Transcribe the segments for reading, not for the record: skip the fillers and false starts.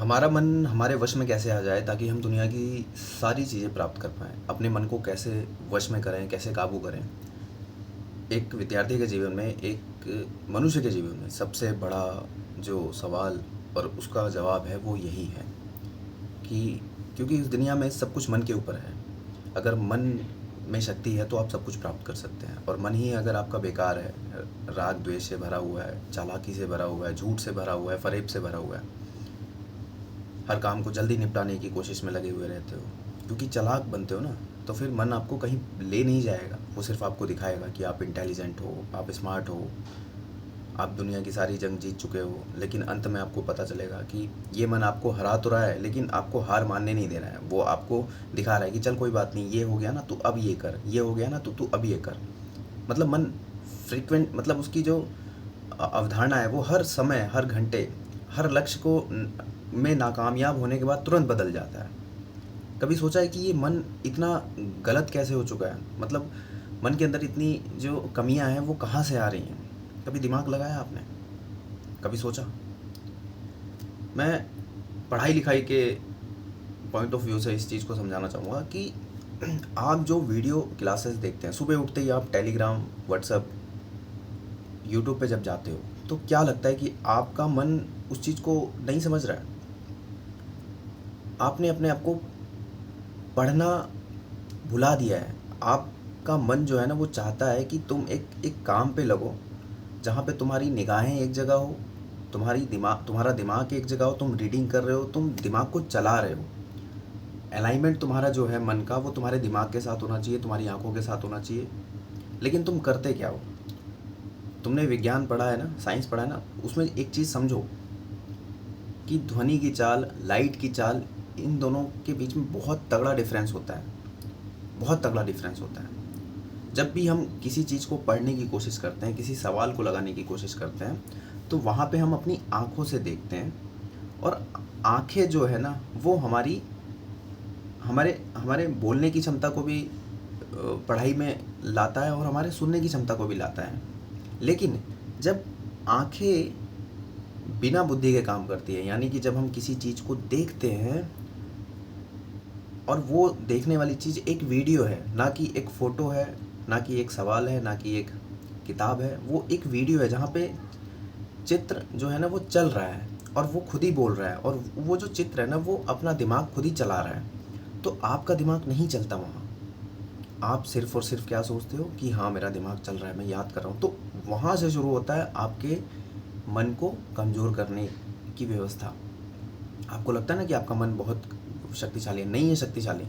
हमारा मन हमारे वश में कैसे आ जाए ताकि हम दुनिया की सारी चीज़ें प्राप्त कर पाएँ? अपने मन को कैसे वश में करें, कैसे काबू करें? एक विद्यार्थी के जीवन में, एक मनुष्य के जीवन में सबसे बड़ा जो सवाल और उसका जवाब है वो यही है कि क्योंकि इस दुनिया में सब कुछ मन के ऊपर है। अगर मन में शक्ति है तो आप सब कुछ प्राप्त कर सकते हैं, और मन ही अगर आपका बेकार है, राग द्वेष से भरा हुआ है, चालाकी से भरा हुआ है, झूठ से भरा हुआ है, फ़रेब से भरा हुआ है, हर काम को जल्दी निपटाने की कोशिश में लगे हुए रहते हो, क्योंकि चालाक बनते हो ना, तो फिर मन आपको कहीं ले नहीं जाएगा। वो सिर्फ आपको दिखाएगा कि आप इंटेलिजेंट हो, आप स्मार्ट हो, आप दुनिया की सारी जंग जीत चुके हो। लेकिन अंत में आपको पता चलेगा कि ये मन आपको हरा तो रहा है, लेकिन आपको हार मानने नहीं दे रहा है। वो आपको दिखा रहा है कि चल कोई बात नहीं, ये हो गया ना तू अब ये कर, ये हो गया ना तो तू अब ये कर। मतलब मन फ्रीक्वेंट, मतलब उसकी जो अवधारणा है वो हर समय, हर घंटे, हर लक्ष्य को में नाकामयाब होने के बाद तुरंत बदल जाता है। कभी सोचा है कि ये मन इतना गलत कैसे हो चुका है? मतलब मन के अंदर इतनी जो कमियां हैं वो कहाँ से आ रही हैं? कभी दिमाग लगाया आपने? कभी सोचा? मैं पढ़ाई लिखाई के पॉइंट ऑफ व्यू से इस चीज़ को समझाना चाहूँगा कि आप जो वीडियो क्लासेस देखते हैं, सुबह उठते ही आप टेलीग्राम, व्हाट्सएप, यूट्यूब पे जब जाते हो, तो क्या लगता है कि आपका मन उस चीज़ को नहीं समझ रहा है? आपने अपने आप को पढ़ना भुला दिया है। आपका मन जो है ना वो चाहता है कि तुम एक एक काम पे लगो, जहाँ पे तुम्हारी निगाहें एक जगह हो, तुम्हारा दिमाग एक जगह हो, तुम रीडिंग कर रहे हो, तुम दिमाग को चला रहे हो। अलाइनमेंट तुम्हारा जो है मन का, वो तुम्हारे दिमाग के साथ होना चाहिए, तुम्हारी आंखों के साथ होना चाहिए। लेकिन तुम करते क्या हो? तुमने विज्ञान पढ़ा है ना, साइंस पढ़ा है ना, उसमें एक चीज़ समझो कि ध्वनि की चाल, लाइट की चाल, इन दोनों के बीच में बहुत तगड़ा डिफरेंस होता है। बहुत तगड़ा डिफरेंस होता है। जब भी हम किसी चीज़ को पढ़ने की कोशिश करते हैं, किसी सवाल को लगाने की कोशिश करते हैं, तो वहाँ पे हम अपनी आँखों से देखते हैं, और आँखें जो है ना वो हमारी हमारे हमारे बोलने की क्षमता को भी पढ़ाई में लाता है, और हमारे सुनने की क्षमता को भी लाता है। लेकिन जब आँखें बिना बुद्धि के काम करती है, यानी कि जब हम किसी चीज़ को देखते हैं और वो देखने वाली चीज़ एक वीडियो है, ना कि एक फ़ोटो है, ना कि एक सवाल है, ना कि एक किताब है, वो एक वीडियो है जहाँ पे चित्र जो है ना वो चल रहा है और वो खुद ही बोल रहा है, और वो जो चित्र है ना वो अपना दिमाग खुद ही चला रहा है। तो आपका दिमाग नहीं चलता वहाँ। आप सिर्फ़ और सिर्फ क्या सोचते हो कि हाँ मेरा दिमाग चल रहा है, मैं याद कर रहा हूँ। तो वहाँ से शुरू होता है आपके मन को कमज़ोर करने की व्यवस्था। आपको लगता है ना कि आपका मन बहुत शक्तिशाली है, नहीं है शक्तिशाली।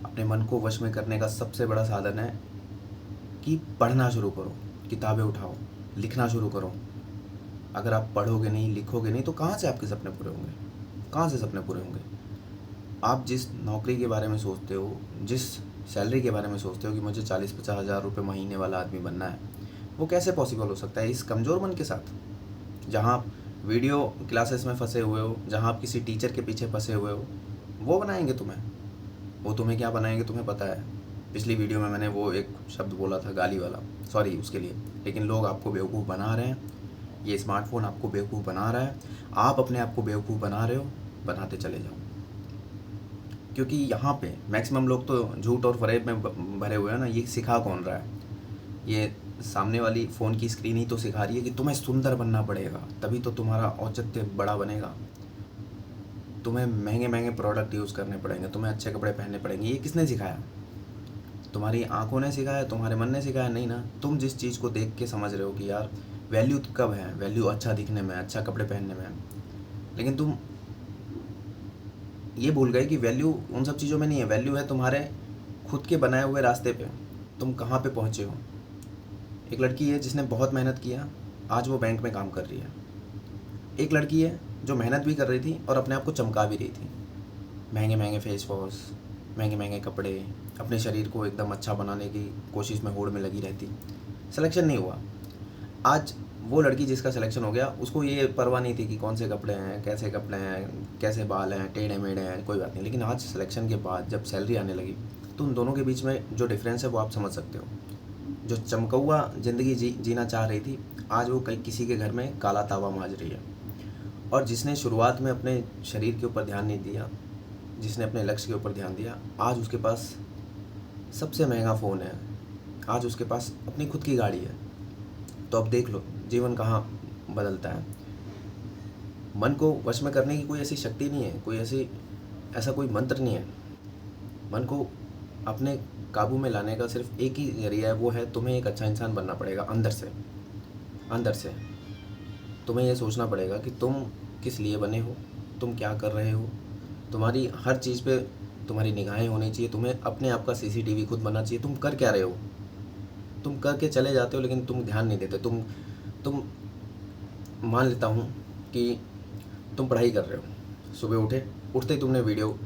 अपने मन को वश में करने का सबसे बड़ा साधन है कि पढ़ना शुरू करो, किताबें उठाओ, लिखना शुरू करो। अगर आप पढ़ोगे नहीं, लिखोगे नहीं, तो कहाँ से आपके सपने पूरे होंगे? कहाँ से सपने पूरे होंगे? आप जिस नौकरी के बारे में सोचते हो, जिस सैलरी के बारे में सोचते हो कि मुझे 40-50 हज़ार रुपये महीने वाला आदमी बनना है, वो कैसे पॉसिबल हो सकता है इस कमज़ोर मन के साथ? जहाँ आप वीडियो क्लासेस में फंसे हुए हो, जहाँ आप किसी टीचर के पीछे फंसे हुए हो, वो बनाएंगे तुम्हें। वो तुम्हें क्या बनाएंगे तुम्हें पता है। पिछली वीडियो में मैंने वो एक शब्द बोला था गाली वाला, सॉरी उसके लिए। लेकिन लोग आपको बेवकूफ़ बना रहे हैं, ये स्मार्टफोन आपको बेवकूफ़ बना रहा है, आप अपने आप को बेवकूफ़ बना रहे हो, बनाते चले जाओ। क्योंकि यहाँ पे मैक्सिमम लोग तो झूठ और फरेब में भरे हुए हैं ना। ये सिखा कौन रहा है? ये सामने वाली फ़ोन की स्क्रीन ही तो सिखा रही है कि तुम्हें सुंदर बनना पड़ेगा, तभी तो तुम्हारा औचित्य बड़ा बनेगा। तुम्हें महंगे महंगे प्रोडक्ट यूज़ करने पड़ेंगे, तुम्हें अच्छे कपड़े पहनने पड़ेंगे। ये किसने सिखाया? तुम्हारी आंखों ने सिखाया? तुम्हारे मन ने सिखाया? नहीं ना। तुम जिस चीज़ को देख के समझ रहे हो कि यार वैल्यू कब है, वैल्यू अच्छा दिखने में, अच्छा कपड़े पहनने में है, लेकिन तुम ये भूल गए कि वैल्यू उन सब चीज़ों में नहीं है। वैल्यू है तुम्हारे खुद के बनाए हुए रास्ते पे, तुम कहाँ पे पहुँचे हो। एक लड़की है जिसने बहुत मेहनत किया, आज वो बैंक में काम कर रही है। एक लड़की है जो मेहनत भी कर रही थी और अपने आप को चमका भी रही थी। महंगे महंगे फेस वॉश, महंगे महंगे कपड़े, अपने शरीर को एकदम अच्छा बनाने की कोशिश में होड़ में लगी रहती। सिलेक्शन नहीं हुआ। आज वो लड़की जिसका सिलेक्शन हो गया, उसको ये परवाह नहीं थी कि कौन से कपड़े हैं, कैसे कपड़े हैं, कैसे बाल हैं, टेढ़े मेढ़े हैं, कोई बात नहीं। लेकिन आज सिलेक्शन के बाद जब सैलरी आने लगी, तो उन दोनों के बीच में जो डिफरेंस है वो आप समझ सकते हो। जो चमकौआ ज़िंदगी जीना चाह रही थी, आज वो कहीं किसी के घर में काला तावा मांज रही है। और जिसने शुरुआत में अपने शरीर के ऊपर ध्यान नहीं दिया, जिसने अपने लक्ष्य के ऊपर ध्यान दिया, आज उसके पास सबसे महंगा फ़ोन है, आज उसके पास अपनी खुद की गाड़ी है। तो अब देख लो जीवन कहाँ बदलता है। मन को वश में करने की कोई ऐसी शक्ति नहीं है, ऐसा कोई मंत्र नहीं है। मन को अपने काबू में लाने का सिर्फ एक ही जरिया है, वो है तुम्हें एक अच्छा इंसान बनना पड़ेगा अंदर से। तुम्हें ये सोचना पड़ेगा कि तुम किस लिए बने हो, तुम क्या कर रहे हो। तुम्हारी हर चीज़ पे तुम्हारी निगाहें होनी चाहिए। तुम्हें अपने आप का सीसीटीवी खुद बनना चाहिए। तुम कर क्या रहे हो, तुम करके चले जाते हो लेकिन तुम ध्यान नहीं देते। तुम मान लेता हूँ कि तुम पढ़ाई कर रहे हो, सुबह उठते ही तुमने वीडियो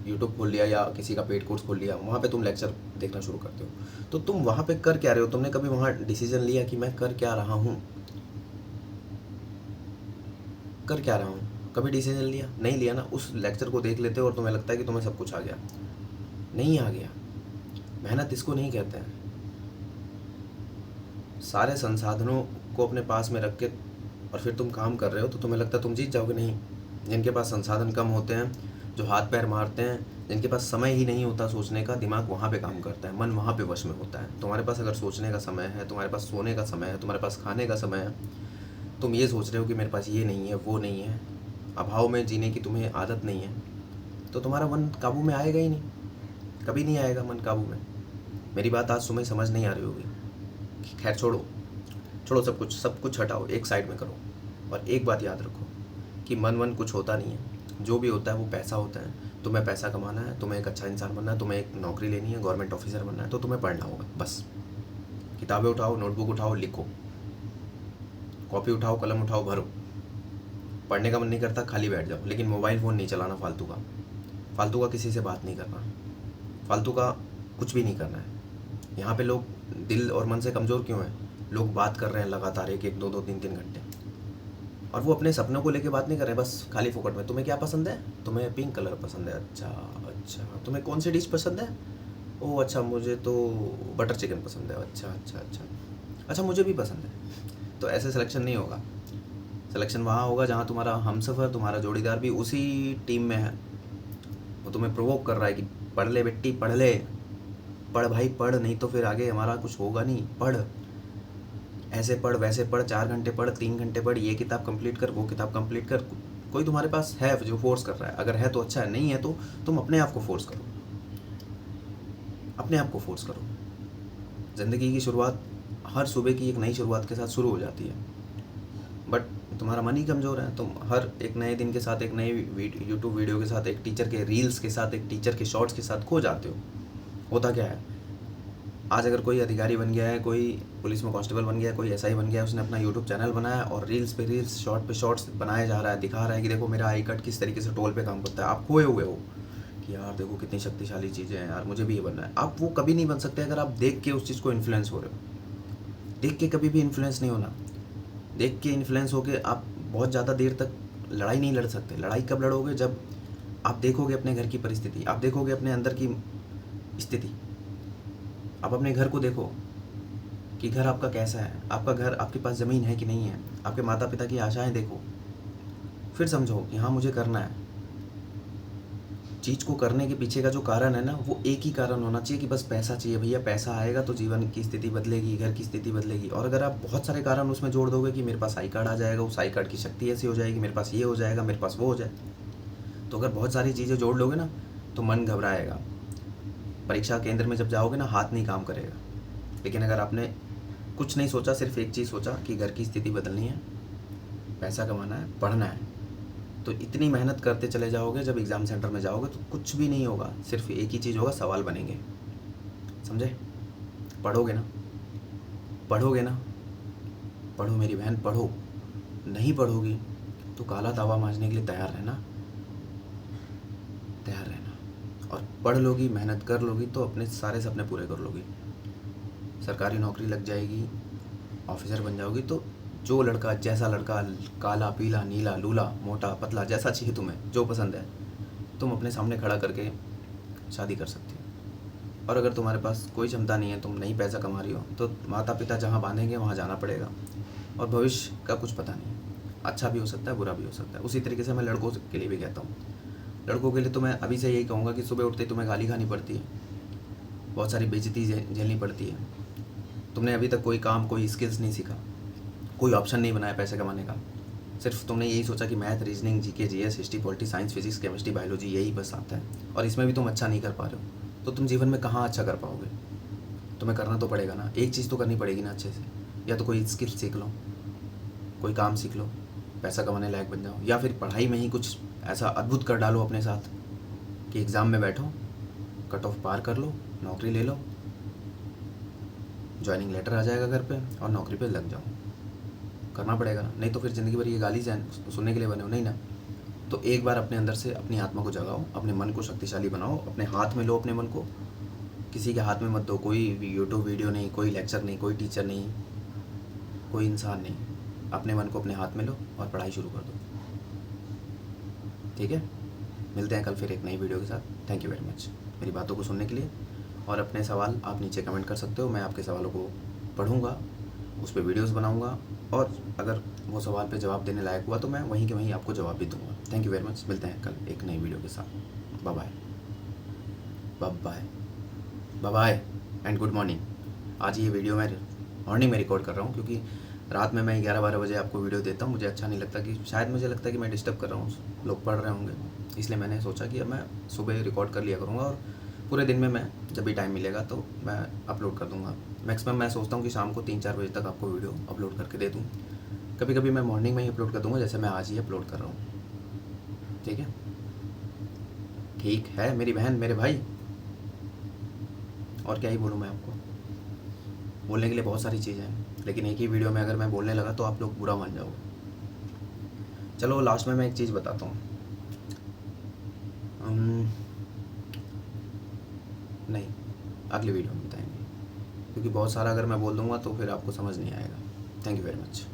यूट्यूब खोल लिया या किसी का पेड कोर्स खोल लिया, वहाँ पे तुम लेक्चर देखना शुरू करते हो। तो तुम वहाँ पे कर क्या रहे हो? तुमने कभी वहाँ डिसीजन लिया कि मैं कर क्या रहा हूँ? कभी डिसीजन लिया? नहीं लिया ना। उस लेक्चर को देख लेते हो और तुम्हें लगता है कि तुम्हें सब कुछ आ गया। नहीं आ गया। मेहनत इसको नहीं कहते हैं। सारे संसाधनों को अपने पास में रख के और फिर तुम काम कर रहे हो तो तुम्हें लगता है तुम जीत जाओगे। नहीं। जिनके पास संसाधन कम होते हैं, जो हाथ पैर मारते हैं, जिनके पास समय ही नहीं होता सोचने का, दिमाग वहाँ पे काम करता है, मन वहाँ पे वश में होता है। तुम्हारे पास अगर सोचने का समय है, तुम्हारे पास सोने का समय है, तुम्हारे पास खाने का समय है, तुम ये सोच रहे हो कि मेरे पास ये नहीं है, वो नहीं है, अभाव में जीने की तुम्हें आदत नहीं है, तो तुम्हारा मन काबू में आएगा ही नहीं। कभी नहीं आएगा मन काबू में। मेरी बात आज तुम्हें समझ नहीं आ रही होगी। खैर छोड़ो सब कुछ हटाओ, एक साइड में करो। और एक बात याद रखो कि मन कुछ होता नहीं है। जो भी होता है वो पैसा होता है। तुम्हें पैसा कमाना है, तुम्हें एक अच्छा इंसान बनना है, तुम्हें एक नौकरी लेनी है, गवर्नमेंट ऑफिसर बनना है, तो तुम्हें पढ़ना होगा। बस किताबें उठाओ, नोटबुक उठाओ, लिखो, कॉपी उठाओ, कलम उठाओ, भरो। पढ़ने का मन नहीं करता, खाली बैठ जाओ, लेकिन मोबाइल फ़ोन नहीं चलाना फालतू का किसी से बात नहीं करना, फालतू का कुछ भी नहीं करना है। यहाँ पे लोग दिल और मन से कमज़ोर क्यों हैं? लोग बात कर रहे हैं लगातार एक दो 3 घंटे, और वो अपने सपनों को लेके बात नहीं कर रहे हैं, बस खाली फोकट में। तुम्हें क्या पसंद है? तुम्हें पिंक कलर पसंद है। अच्छा। तुम्हें कौन सी डिश पसंद है? ओह अच्छा, मुझे तो बटर चिकन पसंद है। अच्छा, मुझे भी पसंद है। तो ऐसे सिलेक्शन नहीं होगा। सिलेक्शन वहाँ होगा जहाँ तुम्हारा हमसफ़र, तुम्हारा जोड़ीदार भी उसी टीम में है। वो तुम्हें प्रोवोक कर रहा है कि पढ़ ले बेटी, पढ़ ले, पढ़ भाई पढ़, नहीं तो फिर आगे हमारा कुछ होगा नहीं। पढ़, ऐसे पढ़, वैसे पढ़, 4 घंटे पढ़, 3 घंटे पढ़, ये किताब कंप्लीट कर, वो किताब कंप्लीट कर। कोई तुम्हारे पास है जो फोर्स कर रहा है? अगर है तो अच्छा है, नहीं है तो तुम अपने आप को फोर्स करो। ज़िंदगी की शुरुआत हर सुबह की एक नई शुरुआत के साथ शुरू हो जाती है, बट तुम्हारा मन ही कमज़ोर है। तुम हर एक नए दिन के साथ, एक नए यूट्यूब वीडियो के साथ, एक टीचर के रील्स के साथ, एक टीचर के शॉर्ट्स के साथ खो जाते हो। होता क्या है, आज अगर कोई अधिकारी बन गया है, कोई पुलिस में कांस्टेबल बन गया है, कोई एसआई बन गया है, उसने अपना यूट्यूब चैनल बनाया और रील्स पे रील्स, शॉर्ट पे शॉर्ट्स बनाया जा रहा है, दिखा रहा है कि देखो मेरा आई कार्ड किस तरीके से टोल पे काम करता है। आप खोए हुए हो कि यार देखो कितनी शक्तिशाली चीज़ें हैं, यार मुझे भी ये बनना है। आप वो कभी नहीं बन सकते अगर आप देख के उस चीज़ को इन्फ्लुएंस हो रहे हो। देख के कभी भी इन्फ्लुएंस नहीं होना। देख के इन्फ्लुएंस होके आप बहुत ज़्यादा देर तक लड़ाई नहीं लड़ सकते। लड़ाई कब लड़ोगे? जब आप देखोगे अपने घर की परिस्थिति, आप देखोगे अपने अंदर की स्थिति। आप अपने घर को देखो कि घर आपका कैसा है, आपका घर, आपके पास ज़मीन है कि नहीं है, आपके माता पिता की आशाएं देखो, फिर समझो कि हाँ मुझे करना है। चीज़ को करने के पीछे का जो कारण है ना, वो एक ही कारण होना चाहिए कि बस पैसा चाहिए भैया, पैसा आएगा तो जीवन की स्थिति बदलेगी, घर की स्थिति बदलेगी। और अगर आप बहुत सारे कारण उसमें जोड़ दोगे कि मेरे पास आई कार्ड आ जाएगा, उस आई कार्ड की शक्ति ऐसी हो जाएगी, मेरे पास ये हो जाएगा, मेरे पास वो हो जाए, तो अगर बहुत सारी चीज़ें जोड़ लोगे ना तो मन घबराएगा। परीक्षा केंद्र में जब जाओगे ना, हाथ नहीं काम करेगा। लेकिन अगर आपने कुछ नहीं सोचा, सिर्फ एक चीज़ सोचा कि घर की स्थिति बदलनी है, पैसा कमाना है, पढ़ना है, तो इतनी मेहनत करते चले जाओगे, जब एग्ज़ाम सेंटर में जाओगे तो कुछ भी नहीं होगा। सिर्फ एक ही चीज़ होगा, सवाल बनेंगे। समझे? पढ़ोगे ना, पढ़ो मेरी बहन, पढ़ो। नहीं पढ़ोगी तो काला तावा मांझने के लिए तैयार रहना। और पढ़ लोगी, मेहनत कर लोगी तो अपने सारे सपने पूरे कर लोगी। सरकारी नौकरी लग जाएगी, ऑफिसर बन जाओगी, तो जो लड़का, जैसा लड़का, काला, पीला, नीला, लूला, मोटा, पतला, जैसा चाहिए तुम्हें, जो पसंद है, तुम अपने सामने खड़ा करके शादी कर सकती हो। और अगर तुम्हारे पास कोई क्षमता नहीं है, तुम नहीं पैसा कमा रही हो, तो माता पिता जहाँ बांधेंगे वहाँ जाना पड़ेगा। और भविष्य का कुछ पता नहीं। अच्छा भी हो सकता है, बुरा भी हो सकता है। उसी तरीके से मैं लड़कों के लिए भी कहता हूँ। लड़कों के लिए तो मैं अभी से यही कहूँगा कि सुबह उठते ही तुम्हें गाली खानी पड़ती है, बहुत सारी बेइज्जती झेलनी पड़ती है। तुमने अभी तक कोई काम, कोई स्किल्स नहीं सीखा, कोई ऑप्शन नहीं बनाया पैसे कमाने का। सिर्फ तुमने यही सोचा कि math, reasoning, GK, GS, history, polity, science, physics, chemistry, biology यही बस आता है, और इसमें भी तुम अच्छा नहीं कर पा रहे हो, तो तुम जीवन में कहाँ अच्छा कर पाओगे? तुम्हें करना तो पड़ेगा ना, एक चीज़ तो करनी पड़ेगी ना अच्छे से। या तो कोई स्किल सीख लो, कोई काम सीख लो, पैसा कमाने लायक बन जाओ, या फिर पढ़ाई में ही कुछ ऐसा अद्भुत कर डालो अपने साथ कि एग्ज़ाम में बैठो, कट ऑफ पार कर लो, नौकरी ले लो, ज्वाइनिंग लेटर आ जाएगा घर पे, और नौकरी पे लग जाओ। करना पड़ेगा ना, नहीं तो फिर ज़िंदगी भर ये गाली सुनने के लिए बने हो नहीं ना। तो एक बार अपने अंदर से अपनी आत्मा को जगाओ, अपने मन को शक्तिशाली बनाओ, अपने हाथ में लो अपने मन को, किसी के हाथ में मत दो। कोई यूट्यूब वीडियो नहीं, कोई लेक्चर नहीं, कोई टीचर नहीं, कोई इंसान नहीं। अपने मन को अपने हाथ में लो और पढ़ाई शुरू कर दो। ठीक है, मिलते हैं कल फिर एक नई वीडियो के साथ। थैंक यू वेरी मच मेरी बातों को सुनने के लिए। और अपने सवाल आप नीचे कमेंट कर सकते हो, मैं आपके सवालों को पढ़ूंगा, उस पर वीडियोस बनाऊंगा, और अगर वो सवाल पे जवाब देने लायक हुआ तो मैं वहीं के वहीं आपको जवाब भी दूंगा। थैंक यू वेरी मच, मिलते हैं कल एक नई वीडियो के साथ। Bye bye, bye bye, bye bye and good morning. आज ये वीडियो मैं मॉर्निंग में रिकॉर्ड कर रहा हूँ, क्योंकि रात में मैं 11-12 बजे आपको वीडियो देता हूँ। मुझे अच्छा नहीं लगता कि, शायद मुझे लगता है कि मैं डिस्टर्ब कर रहा हूँ, लोग पढ़ रहे होंगे, इसलिए मैंने सोचा कि अब मैं सुबह रिकॉर्ड कर लिया करूँगा, और पूरे दिन में मैं जब भी टाइम मिलेगा तो मैं अपलोड कर दूँगा। मैक्सिमम मैं सोचता हूँ कि शाम को 3-4 बजे तक आपको वीडियो अपलोड करके दे दूँ। कभी कभी मैं मॉर्निंग में ही अपलोड कर दूँगा, जैसे मैं आज ही अपलोड कर रहा हूँ। ठीक है, ठीक है मेरी बहन, मेरे भाई, और क्या ही बोलूँ मैं आपको। बोलने के लिए बहुत सारी चीज़ें हैं, लेकिन एक ही वीडियो में अगर मैं बोलने लगा तो आप लोग बुरा मान जाओगे। चलो लास्ट में मैं एक चीज़ बताता हूँ। नहीं, अगली वीडियो में बताएंगे, क्योंकि बहुत सारा अगर मैं बोल दूँगा तो फिर आपको समझ नहीं आएगा। Thank you very much.